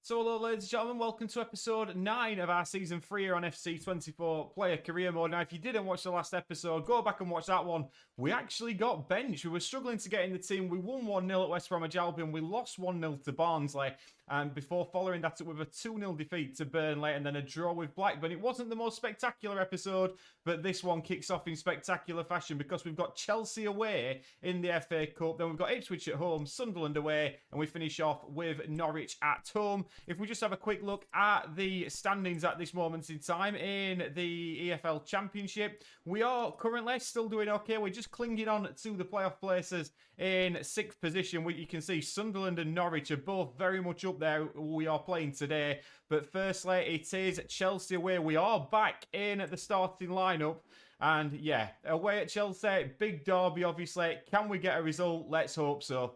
So hello ladies and gentlemen, welcome to episode 9 of our season 3 here on FC24 Player Career Mode. Now if you didn't watch the last episode, go back and watch that one. We actually got benched. We were struggling to get in the team. We won 1-0 at West Bromwich Albion. We lost 1-0 to Barnsley. And before following that up with a 2-0 defeat to Burnley and then a draw with Blackburn. It wasn't the most spectacular episode, but this one kicks off in spectacular fashion because we've got Chelsea away in the FA Cup. Then we've got Ipswich at home, Sunderland away, and we finish off with Norwich at home. If we just have a quick look at the standings at this moment in time in the EFL Championship, we are currently still doing okay. We're just clinging on to the playoff places in 6th position. You can see Sunderland and Norwich are both very much up there. We are playing today. But firstly, it is Chelsea away. We are back in at the starting lineup. And yeah, away at Chelsea, big derby obviously. Can we get a result? Let's hope so.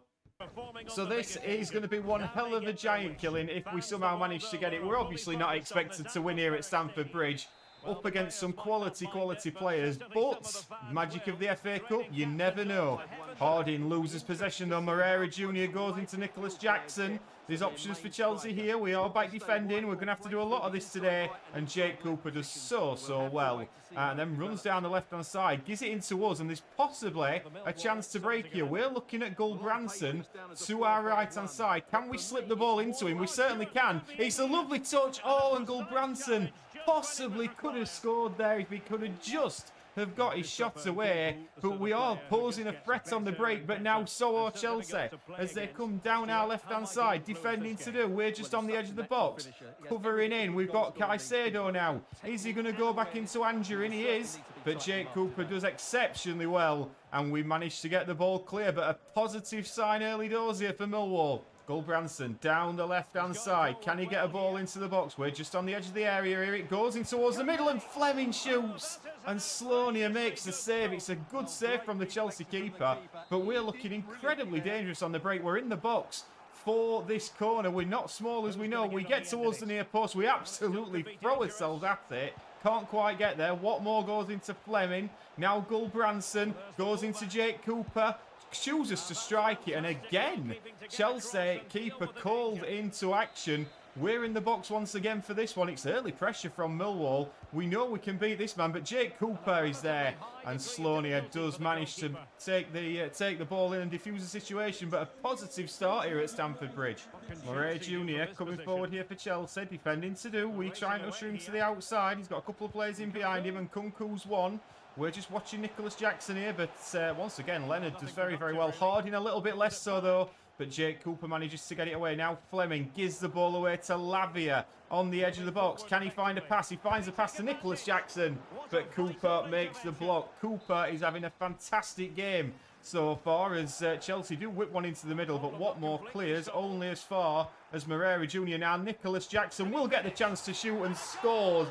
So this is going to be one hell of a giant killing if we somehow manage to get it. We're obviously not expected to win here at Stamford Bridge, up against some quality players, but magic of the FA Cup, you never know. Harding loses possession though. Moreira Jr. goes into Nicholas Jackson. There's options for Chelsea here. We are back defending. We're going to have to do a lot of this today. And Jake Cooper does so well. And then runs down the left-hand side. Gives it into us. And there's possibly a chance to break here. We're looking at Branson to our right-hand side. Can we slip the ball into him? We certainly can. It's a lovely touch. Oh, and Branson possibly could have scored there if he could have just have got his shots away, but we are posing a threat on the break, but now so are Chelsea as they come down our left-hand side, defending to do. We're just on the edge of the box, covering in. We've got Caicedo now. Is he going to go back into Angerin? He is, but Jake Cooper does exceptionally well, and we managed to get the ball clear, but a positive sign early doors here for Millwall. Branson down the left-hand side. Can he get a ball into the box? We're just on the edge of the area here. It goes in towards the middle and Fleming shoots. And Slonia makes the save. It's a good save from the Chelsea keeper. But we're looking incredibly dangerous on the break. We're in the box for this corner. We're not small as we know. We get towards the near post. We absolutely throw ourselves at it. Can't quite get there. Watmore goes into Fleming. Now Branson goes into Jake Cooper. Chooses to strike it, and again Chelsea keeper called into action. We're in the box once again for this one. It's early pressure from Millwall. We know we can beat this man, but Jake Cooper is there, and Slonia does manage to take the ball in and defuse the situation. But a positive start here at Stamford Bridge. Moreira Jr. coming forward here for Chelsea, defending to do. We try and usher him to the outside. He's got a couple of players in behind him, and Kunku's one. We're just watching Nicholas Jackson here, but once again, Leonard does very well. Harding a little bit less so, though, but Jake Cooper manages to get it away. Now Fleming gives the ball away to Lavia on the edge of the box. Can he find a pass? He finds a pass to Nicholas Jackson, but Cooper makes the block. Cooper is having a fantastic game so far as Chelsea do whip one into the middle, but Watmore clears only as far as Moreira Jr. Now Nicholas Jackson will get the chance to shoot and scores.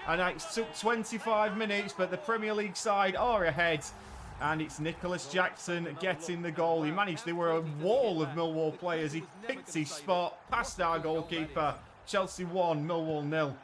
And it took 25 minutes, but the Premier League side are ahead. And it's Nicholas Jackson getting the goal. He managed, there were a wall of Millwall players. He picked his spot, past our goalkeeper. Chelsea 1, Millwall 0.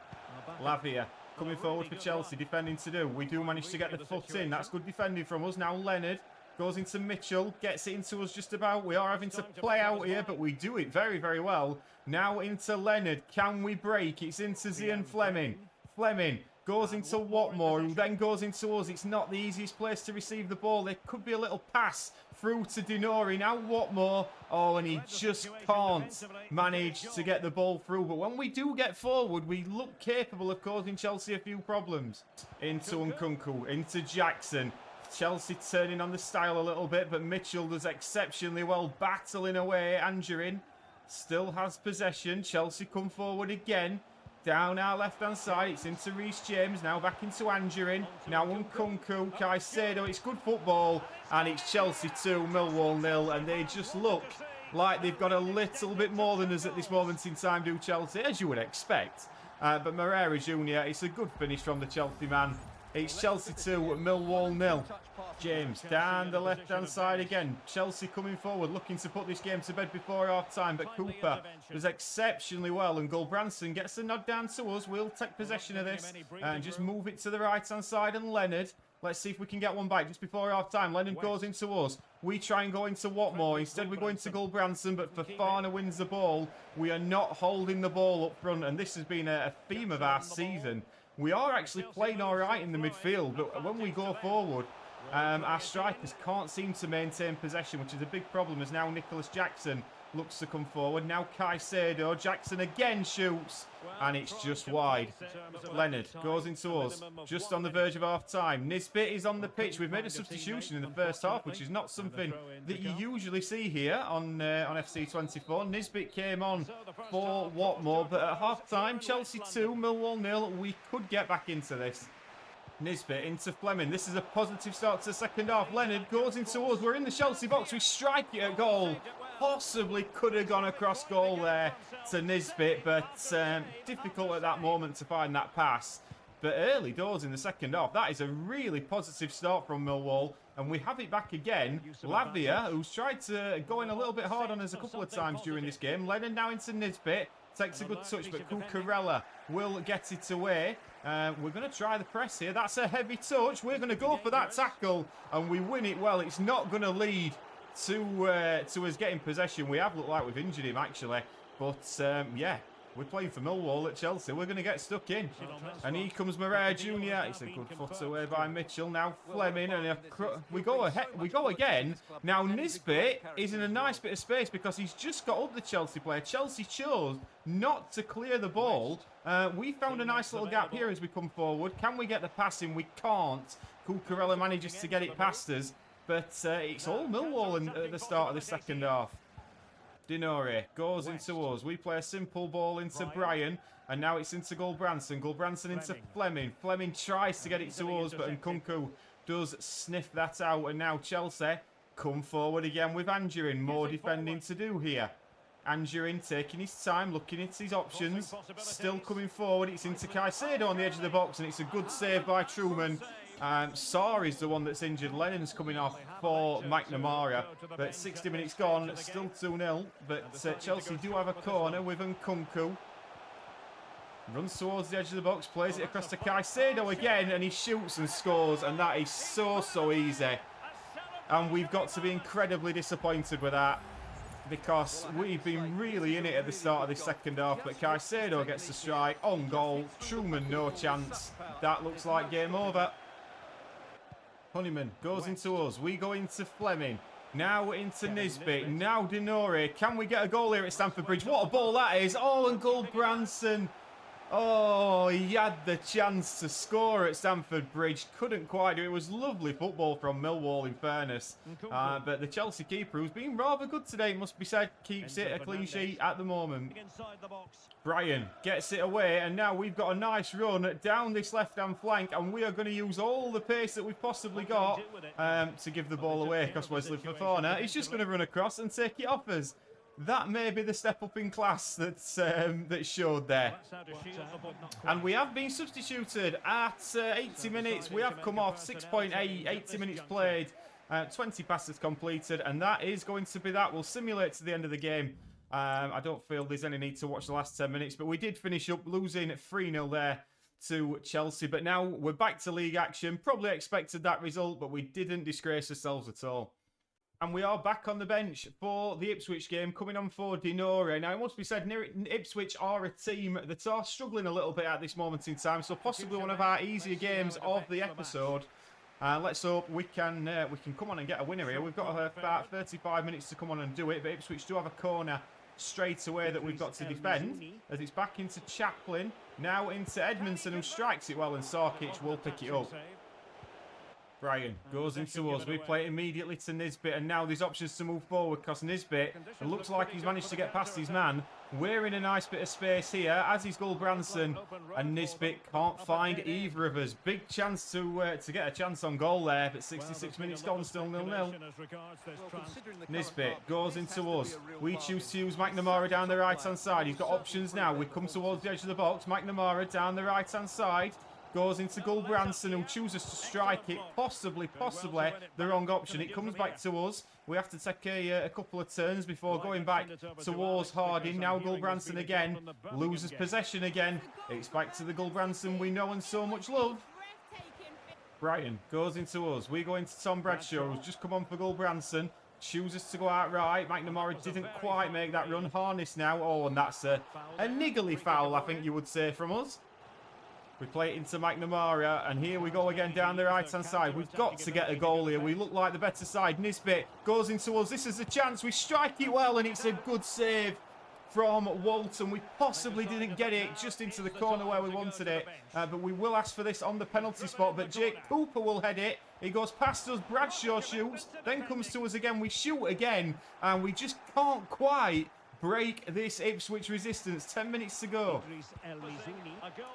Lavia coming forward for Chelsea, defending to do. We do manage to get the foot in. That's good defending from us. Now Leonard goes into Mitchell, gets it into us just about. We are having to play out here, but we do it very well. Now into Leonard. Can we break? It's into Zian Fleming. Fleming goes into Watmore, who then goes into us. It's not the easiest place to receive the ball. There could be a little pass through to Dinori. Now Watmore. Oh, and he just can't manage to get the ball through. But when we do get forward, we look capable of causing Chelsea a few problems. Into Nkunku, into Jackson. Chelsea turning on the style a little bit, but Mitchell does exceptionally well, battling away. Angerin still has possession. Chelsea come forward again. Down our left-hand side, it's into Reece James, now back into Angerin, now Nkunku, Caicedo, it's good football, and it's Chelsea 2, Millwall 0, and they just look like they've got a little bit more than us at this moment in time, do Chelsea, as you would expect. But Moreira Jr., it's a good finish from the Chelsea man. It's Chelsea 2, Millwall 0. James down the left-hand side again. Chelsea coming forward, looking to put this game to bed before half-time. But Cooper does exceptionally well. And Branson gets the nod down to us. We'll take possession of this and just move it to the right-hand side. And Leonard Let's see if we can get one back just before half-time. Lennon goes into us. We try and go into Watmore. Instead, we go into Gulbranson, but Fofana wins the ball. We are not holding the ball up front, and this has been a theme of our season. We are actually playing all right in the midfield, but when we go forward, our strikers can't seem to maintain possession, which is a big problem, as now Nicholas Jackson looks to come forward. Now Caicedo. Jackson again shoots, and it's just wide. Leonard goes into us, just on the verge of half-time. Nisbet is on the pitch. We've made a substitution in the first half, which is not something that you usually see here on FC24. Nisbet came on for Watmore, but at half-time, Chelsea 2, Millwall 0. We could get back into this. Nisbet into Fleming. This is a positive start to the second half. Leonard goes into us. We're in the Chelsea box. We strike it at goal. Possibly could have gone across goal there to Nisbet, but difficult at that moment to find that pass. But early doors in the second half. That is a really positive start from Millwall. And we have it back again. Lavia, who's tried to go in a little bit hard on us a couple of times during this game. Leonard now into Nisbet. Takes a good touch, but Cucurella will get it away. We're going to try the press here. That's a heavy touch. We're going to go for that tackle, and we win it well. It's not going to lead to us getting possession. We have looked like we've injured him, actually. But, yeah, we're playing for Millwall at Chelsea. We're going to get stuck in. And here comes Moreira Jr. It's a good foot away by Mitchell. Now Fleming. And we go ahead. We go again. Now Nisbet is in a nice bit of space because he's just got up the Chelsea player. Chelsea chose not to clear the ball. We found a nice little gap here as we come forward. Can we get the pass in? We can't. Cucurella manages to get it past us. But it's all Millwall at the start of the second half. Dinore goes into us. We play a simple ball into Brian. And now it's into Gulbranson. Gulbranson into Fleming. Fleming tries to get it to us, but Nkunku does sniff that out. And now Chelsea come forward again with Angerin. More defending to do here. Angerin taking his time, looking at his options. Still coming forward. It's into Caicedo on the edge of the box, and it's a good save by Truman. Sarr is the one that's injured. Lennon's coming off for McNamara. But 60 minutes gone, still 2-0. But Chelsea do have a corner with Nkunku. Runs towards the edge of the box, plays it across to Caicedo again, and he shoots and scores. And that is so easy. And we've got to be incredibly disappointed with that, because we've been really in it at the start of the second half. But Caicedo gets the strike on goal. Truman, no chance. That looks like game over. Honeyman goes into us. We go into Fleming. Now into Nisbet. Now Dinore. Can we get a goal here at Stamford Bridge? What a ball that is. Oh, and Gulbranson. Oh, he had the chance to score at Stamford Bridge. Couldn't quite do it. It was lovely football from Millwall, in fairness. But the Chelsea keeper, who's been rather good today, it must be said, keeps it a clean sheet at the moment. Brian gets it away, and now we've got a nice run down this left-hand flank, and we are going to use all the pace that we've possibly got to give the ball away, because Wesley Fofana is just going to run across and take it off us. That may be the step up in class that showed there. And we have been substituted at 80 minutes. We have come off 6.8, 80 minutes played, 20 passes completed, and that is going to be that. We'll simulate to the end of the game. I don't feel there's any need to watch the last 10 minutes, but we did finish up losing 3-0 there to Chelsea. But now we're back to league action. Probably expected that result, but we didn't disgrace ourselves at all. And we are back on the bench for the Ipswich game, coming on for Dinore. Now, it must be said, Ipswich are a team that are struggling a little bit at this moment in time, so possibly one of our easier games of the episode. Let's hope we can come on and get a winner here. We've got about 35 minutes to come on and do it, but Ipswich do have a corner straight away that we've got to defend, as it's back into Chaplin, now into Edmondson, who strikes it well, and Sarkic will pick it up. Brian goes into us. We play it immediately to Nisbet, and now there's options to move forward because Nisbet, it looks like he's managed to get past his man. We're in a nice bit of space here, as is Gulbranson, and Nisbet can't find either of us. Big chance to get a chance on goal there, but 66 minutes gone, still 0-0. Nisbet goes into us. We choose to use McNamara down the right-hand side. He's got options now. We come towards the edge of the box. McNamara down the right-hand side. Goes into Gulbranson, who chooses to strike it. Possibly the wrong option. It comes back to us. We have to take a couple of turns before going back towards Harding. Now Gulbranson again. Loses possession again. It's back to the Gulbranson we know and so much love. Brighton goes into us. We go into Tom Bradshaw, who's just come on for Gulbranson. Chooses to go out right. McNamara didn't quite make that run. Harness now. Oh, and that's a niggly foul, I think you would say, from us. We play it into McNamara, and here we go again down the right-hand side. We've got to get a goal here. We look like the better side. Nisbet goes into us. This is a chance. We strike it well, and it's a good save from Walton. We possibly didn't get it just into the corner where we wanted it, but we will ask for this on the penalty spot. But Jake Cooper will head it. He goes past us. Bradshaw shoots, then comes to us again. We shoot again, and we just can't quite break this Ipswich resistance. 10 minutes to go.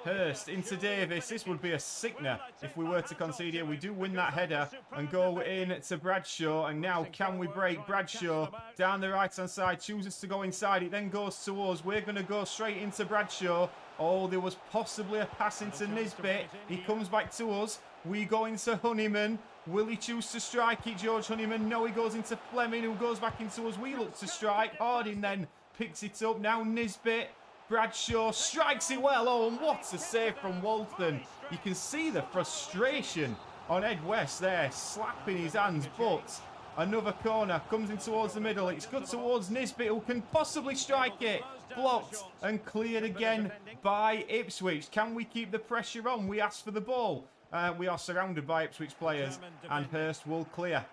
Hurst into Davis. This would be a sickener if we were to concede here. We do win that header and go in to Bradshaw. And now can we break? Bradshaw down the right-hand side. Chooses to go inside. It then goes to us. We're going to go straight into Bradshaw. Oh, there was possibly a pass into Nisbet. He comes back to us. We go into Honeyman. Will he choose to strike it, George Honeyman? No, he goes into Fleming, who goes back into us. We look to strike. Harding then picks it up. Now Nisbet. Bradshaw strikes it well. Oh, and what a save from Walton. You can see the frustration on Ed West there, slapping his hands. But another corner comes in towards the middle. It's good towards Nisbet, who can possibly strike it. Blocked and cleared again by Ipswich. Can we keep the pressure on? We ask for the ball. We are surrounded by Ipswich players, and Hurst will clear.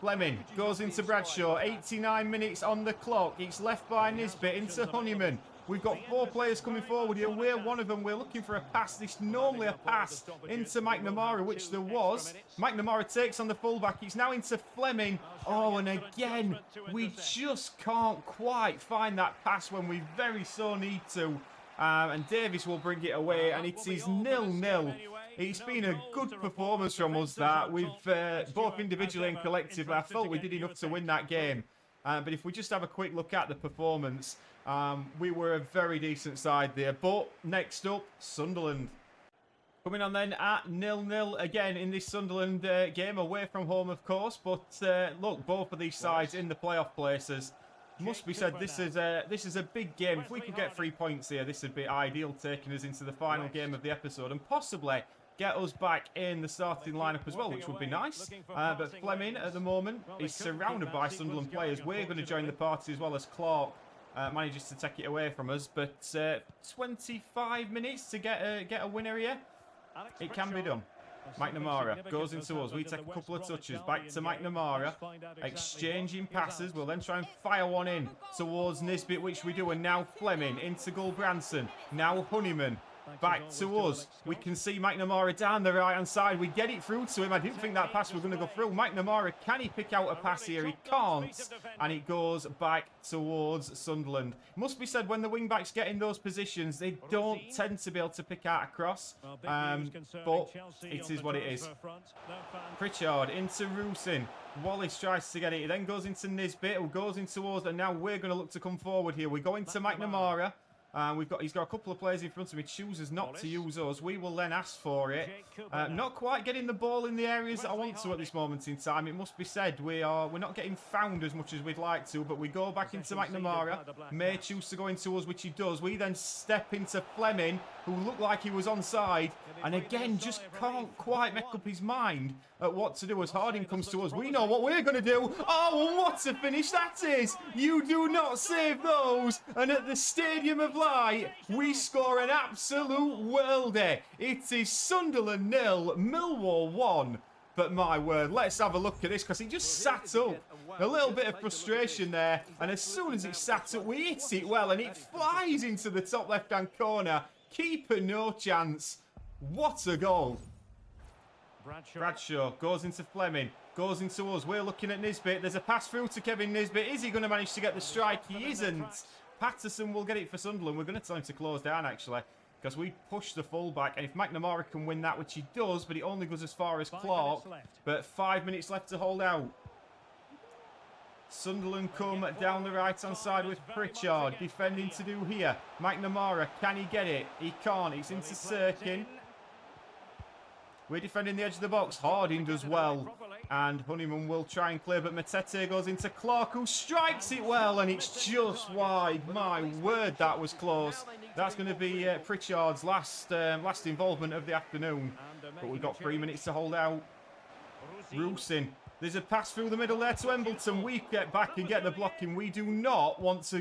Fleming goes into Bradshaw. 89 minutes on the clock. It's left by Nisbet into Honeyman. We've got 4 players coming forward here. We're one of them. We're looking for a pass. This normally a pass into McNamara, which there was. McNamara takes on the fullback. It's now into Fleming. Oh, and again, we just can't quite find that pass when we very so need to. And Davis will bring it away, and it is 0-0. It's been a good performance from us, that. We've both individually and collectively, I felt we did enough to win that game. But if we just have a quick look at the performance, we were a very decent side there. But next up, Sunderland. Coming on then at 0-0 again in this Sunderland game, away from home, of course. But look, both of these sides in the playoff places. Must be said, this is a big game. If we could get 3 points here, this would be ideal, taking us into the final game of the episode and possibly get us back in the starting lineup as well, which would be nice. But Fleming at the moment is surrounded by Sunderland players. We're going to join the party as well, as Clark manages to take it away from us. But 25 minutes to get a winner here. It can be done. McNamara goes into us. We take a couple of touches. Back to McNamara. Exchanging passes. We'll then try and fire one in towards Nisbet, which we do. And now Fleming into Gulbranson. Now Honeyman. Back to us. We can see McNamara down the right-hand side. We get it through to him. I didn't think that pass was going to go through. McNamara, can he pick out a pass here? He can't. And it goes back towards Sunderland. Must be said, when the wing-backs get in those positions, they don't tend to be able to pick out a cross. But it is what it is. Pritchard into Roosin. Wallace tries to get it. He then goes into Nisbet, who goes into us. And now we're going to look to come forward here. We go into McNamara. He's got a couple of players in front of him. He chooses not to use us. We will then ask for it. Not quite getting the ball in the areas that I want to at this moment in time. It must be said, we're not getting found as much as we'd like to, but we go back into McNamara. May choose to go into us, which he does. We then step into Fleming, who looked like he was onside, and again just can't quite make up his mind at what to do as Harding comes to us. We know what we're going to do. Oh, what a finish that is! You do not save those. And at the Stadium of Light, we score an absolute worldie. It is Sunderland 0, Millwall 1. But my word, let's have a look at this, because he just sat up. A little bit of frustration there, and as soon as it sat up, we hit it well, and it flies into the top left-hand corner. Keeper, no chance. What a goal. Bradshaw goes into Fleming, goes into us. We're looking at Nisbet. There's a pass through to Kevin Nisbet. Is he going to manage to get the strike? He isn't. Patterson will get it for Sunderland. We're going to tell him to close down, actually, because we push the fullback. And if McNamara can win that, which he does, but it only goes as far as Clark. But 5 minutes left to hold out. Sunderland come down the right-hand side with Pritchard. Defending to do here. McNamara, can he get it? He can't. It's into Sirkin. We're defending the edge of the box. Harding does well. And Honeyman will try and clear, but Matete goes into Clark, who strikes it well, and it's just wide. My word, that was close. That's going to be Pritchard's last involvement of the afternoon. But we've got 3 minutes to hold out. Rusin. There's a pass through the middle there to Embleton. We get back and get the blocking. We don't want to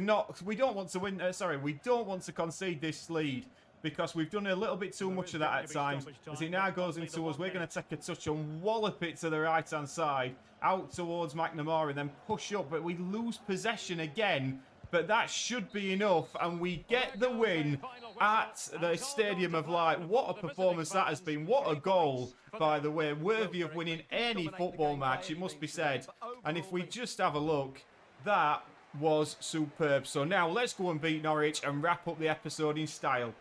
concede this lead, because we've done a little bit too much of that at times. As it now goes into us, we're going to take a touch and wallop it to the right-hand side, out towards McNamara, and then push up. But we lose possession again. But that should be enough, and we get the win at the Stadium of Light. What a performance that has been. What a goal, by the way. Worthy of winning any football match, it must be said. And if we just have a look, that was superb. So now let's go and beat Norwich and wrap up the episode in style.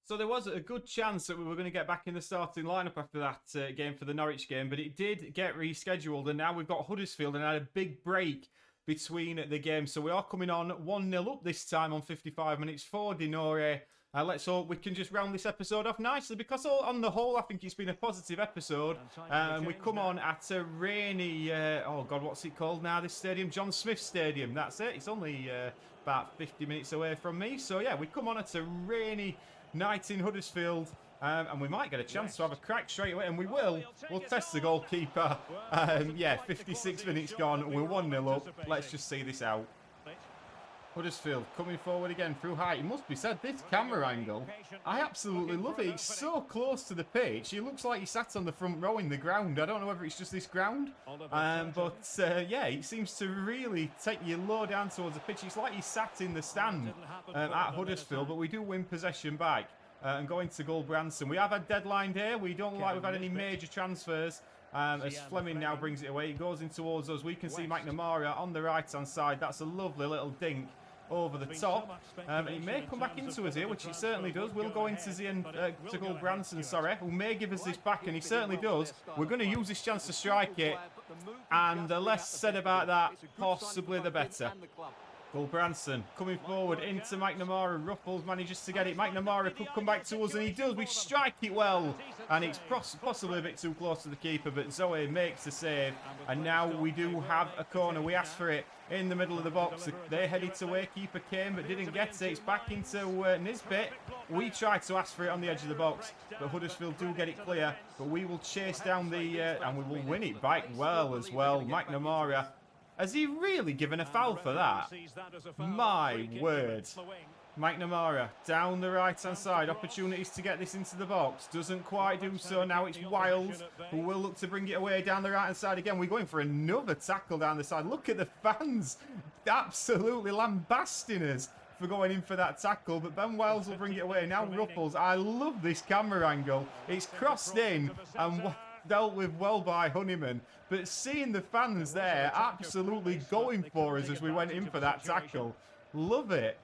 So there was a good chance that we were going to get back in the starting lineup after that game for the Norwich game, but it did get rescheduled, and now we've got Huddersfield and had a big break between the games. So we are coming on 1-0 up this time on 55 minutes for Dinore. Let's hope we can just round this episode off nicely, because on the whole, I think it's been a positive episode. And we come on at a rainy, oh God, what's it called now, this stadium? John Smith Stadium, that's it. It's only about 50 minutes away from me. So yeah, we come on at a rainy night in Huddersfield. And we might get a chance to have a crack straight away, and we will. We'll test the goalkeeper. Yeah, 56 minutes gone. We're 1-0 up. Let's just see this out. Huddersfield coming forward again through height. It must be said, this camera angle, I absolutely love it. It's so close to the pitch. It looks like he sat on the front row in the ground. I don't know whether it's just this ground. Yeah, it seems to really take you low down towards the pitch. It's like he sat in the stand at Huddersfield, but we do win possession back. And going to Gulbranson. We have had deadline here. We don't like we've had any major transfers. As Fleming now brings it away. It goes in towards us. We can see McNamara on the right-hand side. That's a lovely little dink over the top. It may come back into us here, which it certainly does. We'll go into to Gulbranson, sorry, who may give us this back, and he certainly does. We're going to use this chance to strike it. And the less said about that, possibly the better. Gulbranson coming forward into McNamara. Ruffles manages to get it. McNamara could come back to us, and he does. We strike it well, and it's possibly a bit too close to the keeper, but Zoe makes the save. And now we do have a corner. We asked for it in the middle of the box. They headed away. Keeper came but didn't get it. It's back into Nisbet. We tried to ask for it on the edge of the box, but Huddersfield do get it clear. But we will chase down the and we will win it back well as well. McNamara. Has he really given a foul for that? My word. McNamara down the right-hand side. Opportunities to get this into the box. Doesn't quite do so. Now it's Wiles, who will look to bring it away down the right-hand side again. We're going for another tackle down the side. Look at the fans. Absolutely lambasting us for going in for that tackle. But Ben Wiles will bring it away. Now Ruffles. I love this camera angle. It's crossed in and dealt with well by Honeyman, but seeing the fans there absolutely going for us as we went in for that tackle, love it.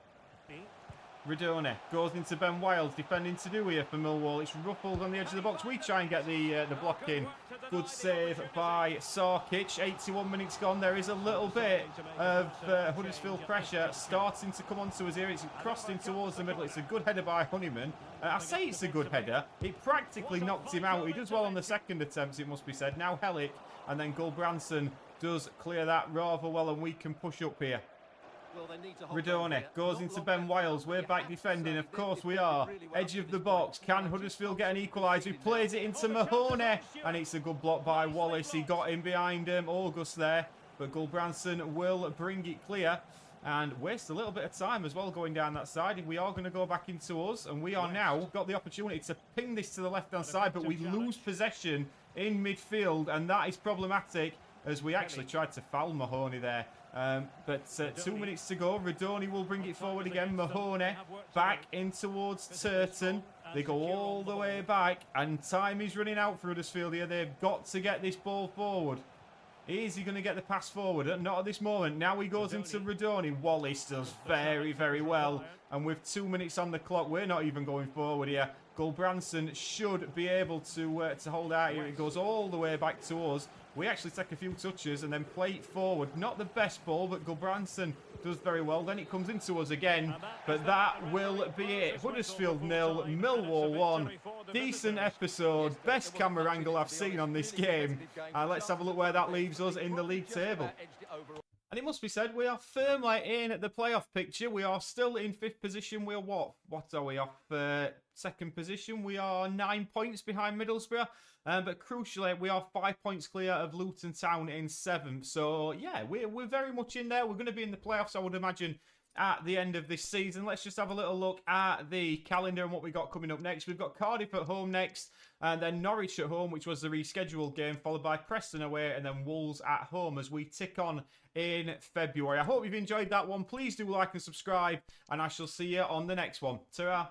Radone goes into Ben Wiles, defending to do here for Millwall. It's Ruffles on the edge of the box. We try and get the block in. Good save by Sarkic. 81 minutes gone. There is a little bit of Huddersfield pressure starting to come onto us here. It's crossed in towards the middle. It's a good header by Honeyman. I say it's a good header. It practically knocked him out. He does well on the second attempt, it must be said. Now Hellick, and then Gulbranson does clear that rather well, and we can push up here. Radone goes into Ben Wiles. We're back defending. Of course we are. Edge of the box. Can Huddersfield get an equaliser? He plays it into Mahoney. And it's a good block by Wallace. He got in behind August there. But Gulbranson will bring it clear. And waste a little bit of time as well going down that side. We are going to go back into us. And we are now got the opportunity to ping this to the left-hand side. But we lose possession in midfield. And that is problematic, as we actually tried to foul Mahoney there. But 2 minutes to go. Radone will bring it forward again. Mahoney back in towards Turton. They go all the way back, and time is running out for Huddersfield here. They've got to get this ball forward. Is he going to get the pass forward? Not at this moment. Now he goes into Radone. Wallace does very, very well. And with 2 minutes on the clock, we're not even going forward here. Gulbranson should be able to hold out here. It goes all the way back to us. We actually take a few touches and then play it forward. Not the best ball, but Gulbranson does very well. Then it comes into us again. But that will be it. Huddersfield 0, Millwall 1. Decent episode. Best camera angle I've seen on this game. Let's have a look where that leaves us in the league table. And it must be said, we are firmly in the playoff picture. We are still in 5th position. We're what are we off 2nd position? We are 9 points behind Middlesbrough. But crucially, we are 5 points clear of Luton Town in 7th. So, yeah, we're very much in there. We're going to be in the playoffs, I would imagine, at the end of this season. Let's just have a little look at the calendar and what we've got coming up next. We've got Cardiff at home next, and then Norwich at home, which was the rescheduled game, followed by Preston away, and then Wolves at home as we tick on in February. I hope you've enjoyed that one. Please do like and subscribe, and I shall see you on the next one. Ta-ra!